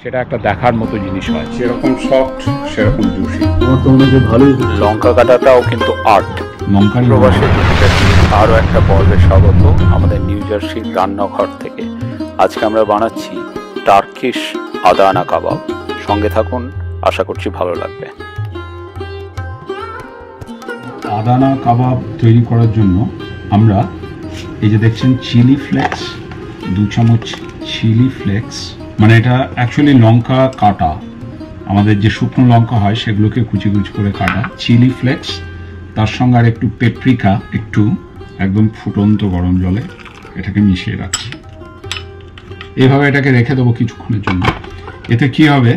সেটা একটা দেখার মতো জিনিস হয়। যেরকম সফট সেরকম জুসি। আমার তো মনে হয় ভালোই। লঙ্কা কাটাটাও কিন্তু আর্ট। লঙ্কার প্রবাসী আরও একটা পর্বে স্বাগত আমাদের নিউ জার্সির রান্নাঘর থেকে। আজকে আমরা বানাচ্ছি টার্কিশ আদানা কাবাব। সঙ্গে থাকুন, আশা করছি ভালো লাগবে। আদানা কাবাব তৈরি করার জন্য আমরা এই যে দেখছেন চিলি ফ্লেক্স, 2 চামচ চিলি ফ্লেক্স, মানে এটা অ্যাকচুয়ালি লঙ্কা কাটা, আমাদের যে শুকনো লঙ্কা হয় সেগুলোকে কুচি কুচি করে কাটা। চিলি ফ্লেক্স, তার সঙ্গে আর একটু পেপ্রিকা, একটু একদম ফুটন্ত গরম জলে এটাকে মিশিয়ে রাখছি। এইভাবে এটাকে রেখে দেবো কিছুক্ষণের জন্য। এতে কি হবে,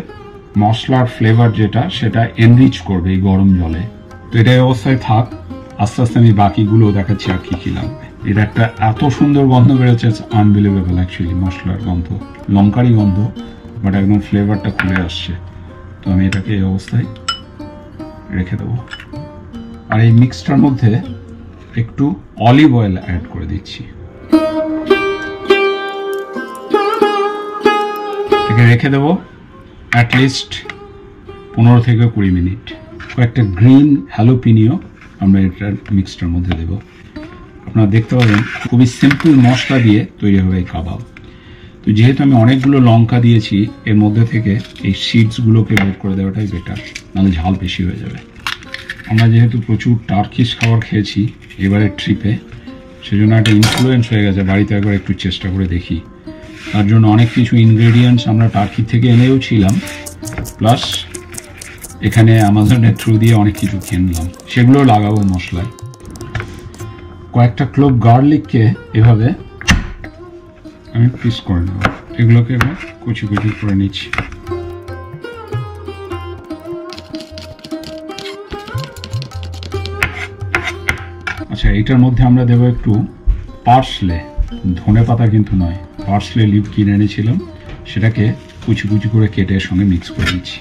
মশলার ফ্লেভার যেটা সেটা এনরিচ করবে এই গরম জলে। তো এটা এই অবস্থায় থাক, আস্তে আস্তে আমি বাকিগুলো দেখাচ্ছি আর কি কি লাগবে। এটা একটা এত সুন্দর গন্ধ বেরোচ্ছে, আনবিলিভেবল অ্যাকচুয়ালি। মশলার গন্ধ, লঙ্কারই গন্ধ, বাট একদম ফ্লেভারটা খুলে আসছে। তো আমি এটাকে এই অবস্থায় রেখে দেবো। আর এই মিক্সটার মধ্যে একটু অলিভ অয়েল অ্যাড করে দিচ্ছি। এটাকে রেখে দেবো অ্যাটলিস্ট 15 থেকে 20 মিনিট। কয়েকটা গ্রিন হ্যালোপিনিও আমরা এটার মিক্সটার মধ্যে দেব। আপনারা দেখতে পাবেন খুবই সিম্পল মশলা দিয়ে তৈরি হবে এই কাবাব। তো যেহেতু আমি অনেকগুলো লঙ্কা দিয়েছি, এর মধ্যে থেকে এই সিডসগুলোকে বের করে দেওয়াটাই বেটার, নাহলে ঝাল বেশি হয়ে যাবে। আমরা যেহেতু প্রচুর টার্কিশ খাবার খেয়েছি এবারের ট্রিপে, সেজন্য একটা ইনফ্লুয়েন্স হয়ে গেছে, বাড়িতে একবার একটু চেষ্টা করে দেখি। তার জন্য অনেক কিছু ইনগ্রেডিয়েন্টস আমরা টার্কি থেকে এনেও ছিলাম, প্লাস এখানে অ্যামাজনের থ্রু দিয়ে অনেক কিছু কিনলাম, সেগুলো লাগাবো মশলায়। কয়েকটা ক্লোভ গার্লিককে এভাবে আমি পিস করে নেব। এগুলোকে এবার কুচি কুচি করে নিচ্ছি। আচ্ছা, এটার মধ্যে আমরা দেবো একটু পার্সলে, ধনে পাতা কিন্তু নয়, পার্সলে লিভ কিনে এনেছিলাম, সেটাকে কুচি কুচি করে কেটে এর সঙ্গে মিক্স করে দিচ্ছি।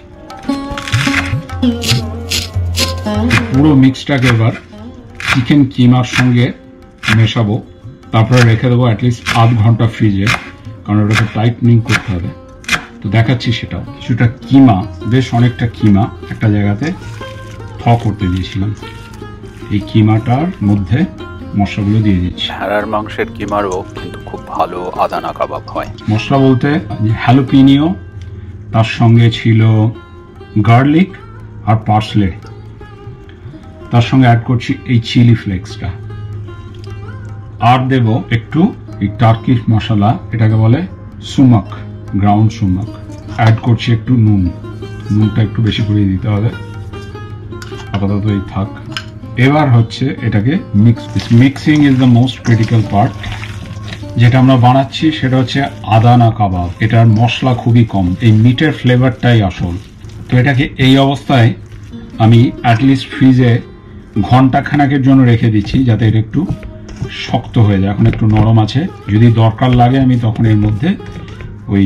পুরো মিক্সটাকে এবার চিকেন কিমার সঙ্গে মেশাবো, তারপরে রেখে দেবো অ্যাটলিস্ট আধ ঘন্টা ফ্রিজে, কারণ ওটাকে টাইটনিং করতে হবে। তো দেখাচ্ছি সেটাও। কিছুটা কিমা, বেশ অনেকটা কিমা একটা জায়গাতে করতে দিয়েছিলাম, এই কিমাটার মধ্যে মশলাগুলো দিয়ে দিচ্ছি। ভেড়ার মাংসের কিমারও কিন্তু খুব ভালো আদানা কাবাব হয়। মশলা বলতে হ্যালোপিনিও, তার সঙ্গে ছিল গার্লিক আর পার্সলে, তার সঙ্গে অ্যাড করছি এই চিলি ফ্লেক্সটা, আর দেব একটু এই টার্কিশ মশলা, এটাকে বলে সুমাক, গ্রাউন্ড সুমাক। অ্যাড করছি একটু নুন, নুনটা একটু বেশি করে দিতে হবে। আপাতত এই থাক। এবার হচ্ছে এটাকে mixing is the most critical part. যেটা আমরা বানাচ্ছি সেটা হচ্ছে আদানা কাবাব। এটার মশলা খুবই কম, এই মিটের ফ্লেভারটাই আসল। তো এটাকে এই অবস্থায় আমি অ্যাটলিস্ট ফ্রিজে ঘন্টাখানেকের জন্য রেখে দিচ্ছি, যাতে এটা একটু শক্ত হয়ে যায়। এখন একটু নরম আছে, যদি দরকার লাগে আমি তখন এর মধ্যে ওই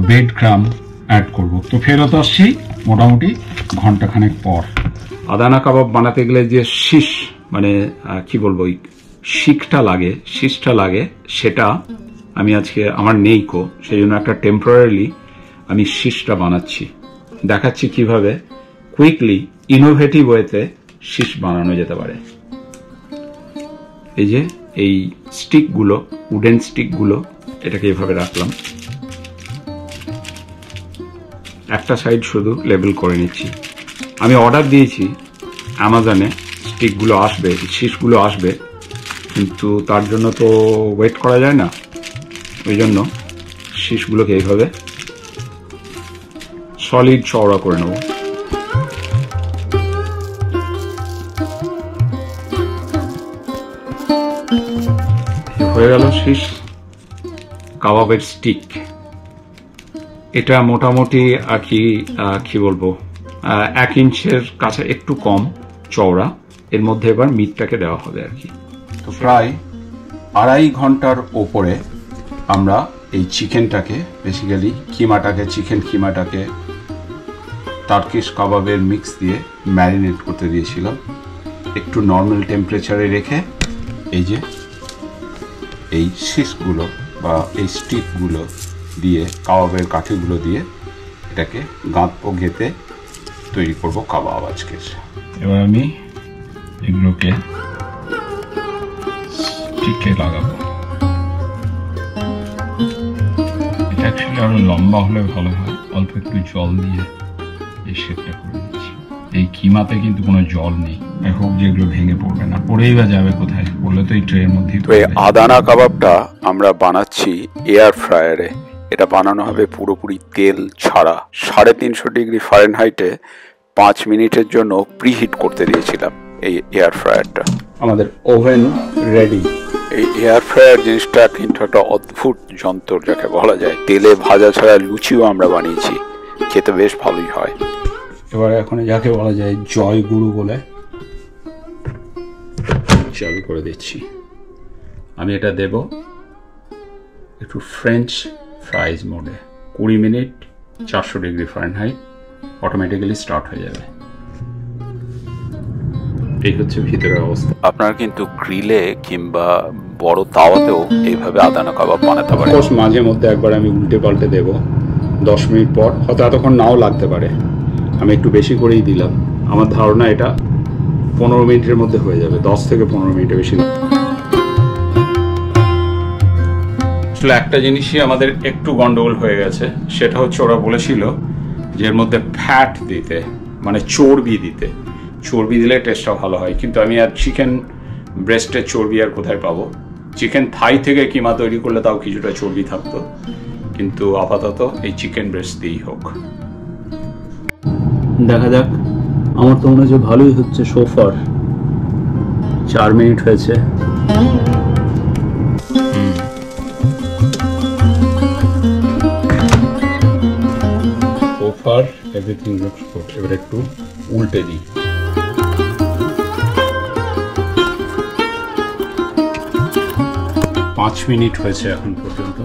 ব্রেড ক্রাম্ব অ্যাড করব। তো ফেরত আসছি মোটামুটি ঘন্টাখানেক পর। আদানা কাবাব বানাতে গেলে যে শীষ, মানে কি বলবো, ওই শিখটা লাগে, শীষটা লাগে, সেটা আমি আজকে আমার নেই কো, সেই জন্য একটা টেম্পোরারিলি আমি শীষটা বানাচ্ছি। দেখাচ্ছি কিভাবে কুইকলি ইনোভেটিভ ওয়েতে শীষ বানানো যেতে পারে। এই যে এই স্টিকগুলো, উডেন স্টিকগুলো, এটাকে এভাবে রাখলাম, একটা সাইড শুধু লেবেল করে নিচ্ছি। আমি অর্ডার দিয়েছি অ্যামাজনে, স্টিকগুলো আসবে, শীষগুলো আসবে, কিন্তু তার জন্য তো ওয়েট করা যায় না, ওই জন্য শীষগুলোকে এইভাবে সলিড চওড়া করে নেব। হয়ে গেল শীষ কাবাবের স্টিক। এটা মোটামুটি আর কি বলবো 1 ইঞ্চের কাছে একটু কম চওড়া। এর মধ্যে এবার মিটটাকে দেওয়া হবে আর কি। তো প্রায় 2.5 ঘন্টার ওপরে আমরা এই চিকেনটাকে, বেসিক্যালি কিমাটাকে, চিকেন কিমাটাকে টার্কিশ কাবাবের মিক্স দিয়ে ম্যারিনেট করতে দিয়েছিলাম। একটু নর্মাল টেম্পারেচারে রেখে এই যে এই শীষগুলো বা এই স্টিকগুলো দিয়ে, কাবাবের কাঠিগুলো দিয়ে এটাকে গাঁথবো, গেঁথে তৈরি করব কাবাব আজকে। এবার আমি এগুলোকে স্টিকে লাগাবো। এটা অ্যাকচুয়ালি আরো লম্বা হলে ভালো হয়। অল্প একটু জল দিয়ে এই শেপটা করে দিচ্ছি। এই কিমাতে কিন্তু কোনো জল নেই, আই হোপ যেগুলো ভেঙে পড়বে না। পড়েই বা যাবে কোথায়? পড়লে তো এই ট্রের মধ্যেই। তো এই আদানা কাবাবটা আমরা বানাচ্ছি এয়ার ফ্রায়ারে। এটা বানানো হবে পুরোপুরি তেল ছাড়া। 350 ডিগ্রি ফারেনহাইটে 5 মিনিটের জন্য প্রিহিট করতে দিয়েছিলাম এই এয়ার ফ্রায়ারটা। আমাদের ওভেন রেডি। এই এয়ার ফ্রায়ার জিনিসটা কিন্তু একটা অদ্ভুত যন্ত্র যাকে বলা যায়। তেলে ভাজা ছাড়া লুচিও আমরা বানিয়েছি, খেতে বেশ ভালোই হয়। এবার এখন যাকে বলা যায় জয় গুরু বলে চালু করে দিচ্ছি। আমি এটা দেব একটু ফ্রেঞ্চ ফ্রাইজ মোডে। 20 minute 400 degree Fahrenheit, automatically start হয়ে যাবে। এই হচ্ছে ভিতরের অবস্থা। আপনারা কিন্তু গ্রিলে কিংবা বড় তাওয়াতেও এইভাবে আদানা কাবাব বানাতে পারেন। মাঝে মধ্যে একবার আমি উল্টে পাল্টে দেব। 10 মিনিট পর হয়তো এতক্ষণ নাও লাগতে পারে, আমি একটু বেশি করেই দিলাম। আমার ধারণা এটা 15 মিনিটের মধ্যে হয়ে যাবে। 10 থেকে 15 মিনিটে বেশি। আসলে একটা জিনিসই আমাদের একটু গন্ডগোল হয়ে গেছে, সেটা হচ্ছে ওরা বলেছিল যে এর মধ্যে ফ্যাট দিতে, মানে চর্বি দিতে। চর্বি দিলে টেস্টটা ভালো হয়, কিন্তু আমি আর চিকেন ব্রেস্টের চর্বি আর কোথায় পাবো? চিকেন থাই থেকে কিমা তৈরি করলে তাও কিছুটা চর্বি থাকতো, কিন্তু আপাতত এই চিকেন ব্রেস্ট দিয়েই হোক। দেখা যাক। আমার তো মনে হচ্ছে ভালোই হচ্ছে সোফার। 4 মিনিট হয়েছে। সোফার এভরিথিং লুকস গুড। এবার একটু উল্টে দিই। পাঁচ মিনিট হয়েছে এখন পর্যন্ত।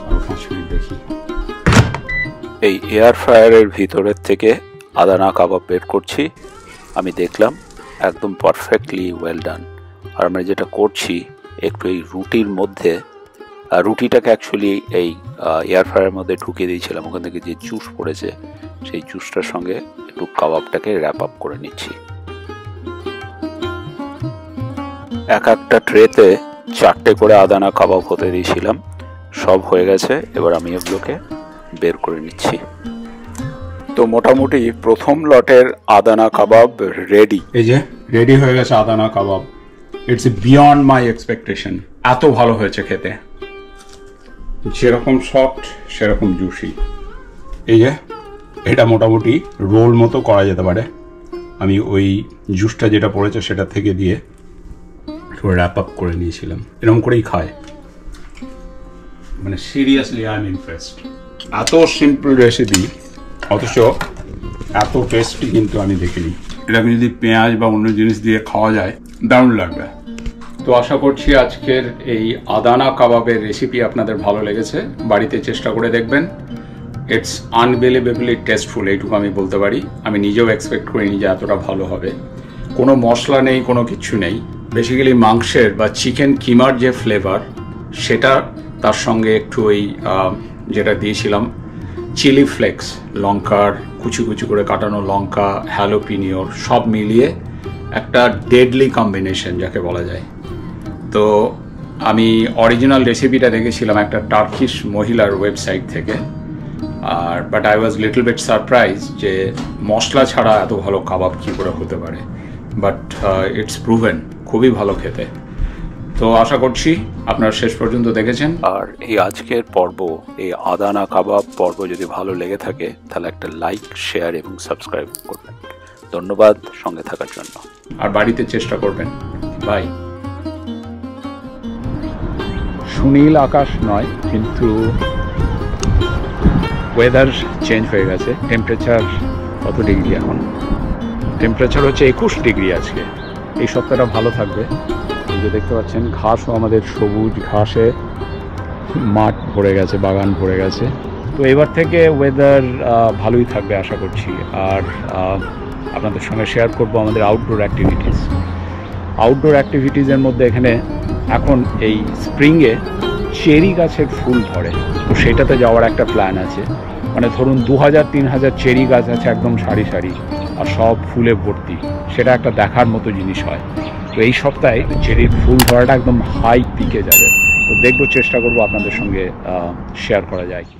আরো 5 মিনিট দেখি। এই এয়ার ফ্রায়ারের ভিতরের থেকে আদানা কাবাব বের করছি। আমি দেখলাম একদম পারফেক্টলি ওয়েল ডান। আর আমরা যেটা করছি, একটু এই রুটির মধ্যে, রুটিটাকে অ্যাকচুয়ালি এই এয়ার ফ্রায়ারের মধ্যে ঢুকিয়ে দিয়েছিলাম। ওখান থেকে যে জুস পড়েছে, সেই জুসটার সঙ্গে একটু কাবাবটাকে র্যাপ আপ করে নিচ্ছি। একটা ট্রেতে 4টে করে আদানা কাবাব হতে দিয়েছিলাম, সব হয়ে গেছে। এবার আমি এগুলোকে বের করে নিচ্ছি। তো মোটামুটি প্রথম লটের আদানা কাবাব রেডি। এই যে রেডি হয়ে গেছে Adana kebab. It's beyond my expectation. এত ভালো হয়েছে খেতে, যেরকম সফট সেরকম জুসি। এই যে এটা মোটামুটি রোল মতো করা যেতে পারে। আমি ওই জুসটা যেটা পড়েছে সেটা থেকে দিয়ে র্যাপ আপ করে নিয়েছিলাম। এরকম করেই খায়। মানে সিরিয়াসলি আই এম ইমপ্রেসড। এত সিম্পল রেসিপি অথচ এত টেস্টি কিন্তু আমি দেখিনি। এটাকে যদি পেঁয়াজ বা অন্য জিনিস দিয়ে খাওয়া যায় দারুণ লাগবে। তো আশা করছি আজকের এই আদানা কাবাবের রেসিপি আপনাদের ভালো লেগেছে। বাড়িতে চেষ্টা করে দেখবেন। ইটস আনবিলিভেবলি টেস্টফুল, এইটুকু আমি বলতে পারি। আমি নিজেও এক্সপেক্ট করিনি যে এতটা ভালো হবে। কোনো মশলা নেই, কোনো কিছু নেই। বেসিক্যালি মাংসের বা চিকেন কিমার যে ফ্লেভার, সেটা তার সঙ্গে একটু ওই যেটা দিয়েছিলাম চিলি ফ্লেক্স, লঙ্কার কুচি কুচি করে কাটানো লঙ্কা, হ্যালোপিনিওর সব মিলিয়ে একটা ডেডলি কম্বিনেশন যাকে বলা যায়। তো আমি অরিজিনাল রেসিপিটা দেখেছিলাম একটা টার্কিশ মহিলার ওয়েবসাইট থেকে। আর but I was little bit surprise যে মশলা ছাড়া এত ভালো কাবাব কী করে হতে পারে। বাট ইটস প্রুভেন খুবই ভালো খেতে। তো আশা করছি আপনারা শেষ পর্যন্ত দেখেছেন। আর এই আজকের পর্ব, এই আদানা কাবাব পর্ব যদি ভালো লেগে থাকে, তাহলে একটা লাইক, শেয়ার এবং সাবস্ক্রাইব করবেন। ধন্যবাদ সঙ্গে থাকার জন্য। আর বাড়িতে চেষ্টা করবেন। বাই। সুনীল আকাশ নয়, কিন্তু ওয়েদার চেঞ্জ হয়ে গেছে। টেম্পারেচার কত ডিগ্রি এখন? টেম্পারেচার হচ্ছে 21 ডিগ্রি আজকে। এই সপ্তাহটা ভালো থাকবে। যে দেখতে পাচ্ছেন ঘাসও আমাদের সবুজ ঘাসে মাঠ ভরে গেছে, বাগান ভরে গেছে। তো এবার থেকে ওয়েদার ভালোই থাকবে আশা করছি। আর আপনাদের সঙ্গে শেয়ার করব আমাদের আউটডোর অ্যাক্টিভিটিস। আউটডোর অ্যাক্টিভিটিসের মধ্যে এখানে এখন এই স্প্রিংয়ে চেরি গাছের ফুল ধরে, তো সেটাতে যাওয়ার একটা প্ল্যান আছে। মানে ধরুন 2000-3000 চেরি গাছ আছে একদম সারি সারি, আর সব ফুলে ভর্তি, সেটা একটা দেখার মতো জিনিস হয়। তো এই সপ্তাহে চেরির ফুল ধরাটা একদম হাই পিকে যাবে। তো দেখবো, চেষ্টা করবো আপনাদের সঙ্গে শেয়ার করা যায় কি।